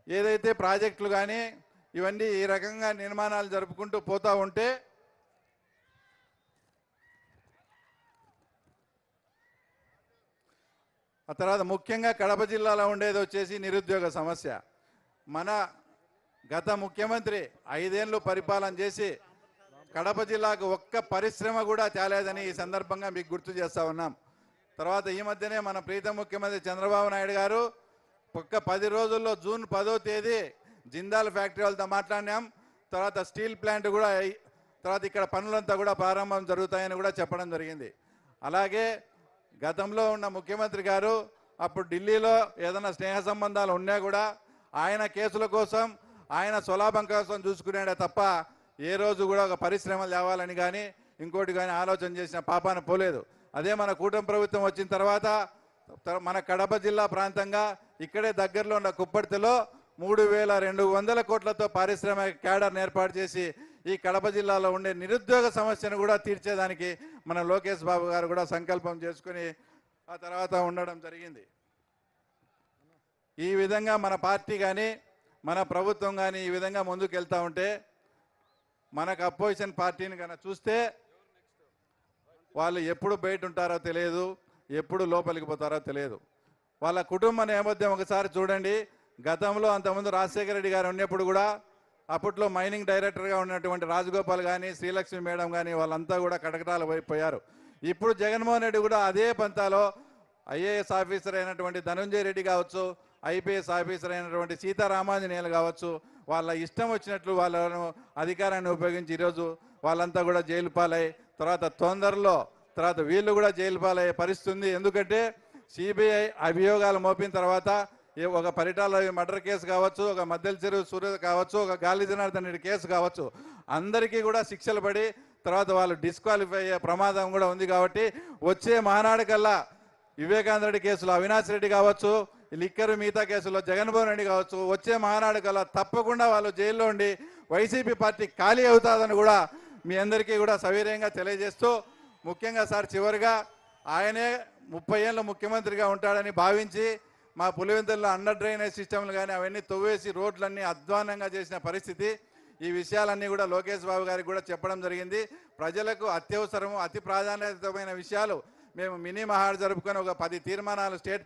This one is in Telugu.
ఏదైతే ప్రాజెక్టులు కానీ ఇవన్నీ ఈ రకంగా నిర్మాణాలు జరుపుకుంటూ పోతూ ఉంటే ఆ తర్వాత ముఖ్యంగా కడప జిల్లాలో ఉండేది వచ్చేసి నిరుద్యోగ సమస్య. మన గత ముఖ్యమంత్రి 5 ఏళ్ళు పరిపాలన చేసి కడప జిల్లాకు ఒక్క పరిశ్రమ కూడా తేలేదని ఈ సందర్భంగా మీకు గుర్తు చేస్తా ఉన్నాం. తర్వాత ఈ మధ్యనే మన ప్రీతం ముఖ్యమంత్రి చంద్రబాబు నాయుడు గారు ఒక్క 10 రోజుల్లో జూన్ 10వ తేదీ జిందాల్ ఫ్యాక్టరీ వాళ్ళతో మాట్లాడినాం. తర్వాత స్టీల్ ప్లాంట్ కూడా తర్వాత ఇక్కడ పనులంతా కూడా ప్రారంభం జరుగుతాయని కూడా చెప్పడం జరిగింది. అలాగే గతంలో ఉన్న ముఖ్యమంత్రి గారు అప్పుడు ఢిల్లీలో ఏదైనా స్నేహ సంబంధాలు ఉన్నా కూడా ఆయన కేసుల కోసం ఆయన స్వలాభం కోసం చూసుకునేడే తప్ప ఏ రోజు కూడా ఒక పరిశ్రమలు తేవాలని కానీ ఇంకోటి కానీ ఆలోచన చేసిన పాపాన పోలేదు. అదే మన కూటమి ప్రభుత్వం వచ్చిన తర్వాత మన కడప జిల్లా ప్రాంతంగా ఇక్కడే దగ్గరలో ఉన్న కుప్పర్తిలో 3,200 కోట్లతో పారిశ్రామిక క్యాడర్ని ఏర్పాటు చేసి ఈ కడప జిల్లాలో ఉండే నిరుద్యోగ సమస్యను కూడా తీర్చేదానికి మన లోకేష్ బాబు గారు కూడా సంకల్పం చేసుకుని ఆ తర్వాత ఉండడం జరిగింది. ఈ విధంగా మన పార్టీ కానీ మన ప్రభుత్వం కానీ ఈ విధంగా ముందుకు వెళ్తూ ఉంటే మనకు అపోజిషన్ పార్టీని కనుక చూస్తే వాళ్ళు ఎప్పుడు బయట ఉంటారో తెలియదు, ఎప్పుడు లోపలికి పోతారో తెలియదు. వాళ్ళ కుటుంబ నేపథ్యం ఒకసారి చూడండి. గతంలో అంతకుముందు రాజశేఖర రెడ్డి గారు ఉన్నప్పుడు కూడా అప్పట్లో మైనింగ్ డైరెక్టర్గా ఉన్నటువంటి రాజగోపాల్ కానీ శ్రీలక్ష్మి మేడం కానీ వాళ్ళంతా కూడా కటకటాలు పోయారు. ఇప్పుడు జగన్మోహన్ రెడ్డి కూడా అదే పంతాలో ఐఏఎస్ ఆఫీసర్ అయినటువంటి ధనంజయ రెడ్డి కావచ్చు, ఐపీఎస్ ఆఫీసర్ అయినటువంటి సీతారామాంజనేయులు కావచ్చు, వాళ్ళ ఇష్టం వచ్చినట్లు వాళ్ళను అధికారాన్ని ఉపయోగించి ఈరోజు వాళ్ళంతా కూడా జైలు పాలై తర్వాత తొందరలో తర్వాత వీళ్ళు కూడా జైలు పాలయ్యే పరిస్థితి ఉంది. ఎందుకంటే సిబిఐ అభియోగాలు మోపిన తర్వాత ఒక పరిటాల మర్డర్ కేసు కావచ్చు, ఒక మద్దెల చెరువు సూర్య కావచ్చు, ఒక గాలి జనార్దన్ రెడ్డి కేసు కావచ్చు, అందరికీ కూడా శిక్షలు పడి తర్వాత వాళ్ళు డిస్క్వాలిఫై అయ్యే ప్రమాదం కూడా ఉంది. కాబట్టి వచ్చే మహానాడు కల్లా వివేకానంద రెడ్డి కేసులో అవినాష్ రెడ్డి కావచ్చు, లిక్కరు మిగతా కేసులో జగన్మోహన్ రెడ్డి కావచ్చు, వచ్చే మహానాడు కల్లా తప్పకుండా వాళ్ళు జైల్లో ఉండి వైసీపీ పార్టీ ఖాళీ అవుతుందని కూడా మీ అందరికీ కూడా సవినయంగా తెలియజేస్తూ, ముఖ్యంగా సార్ చివరిగా ఆయనే 30 ఏళ్ళ ముఖ్యమంత్రిగా ఉంటాడని భావించి మా పులివెందుల్లో అండర్ డ్రైనేజ్ సిస్టమ్లు కానీ అవన్నీ తవ్వేసి రోడ్లన్నీ అధ్వానంగా చేసిన పరిస్థితి. ఈ విషయాలన్నీ కూడా లోకేష్ బాబు గారికి కూడా చెప్పడం జరిగింది. ప్రజలకు అత్యవసరము అతి ప్రాధాన్యతమైన విషయాలు మేము మినీ మహాడ్ జరుపుకొని ఒక 10 తీర్మానాలు స్టేట్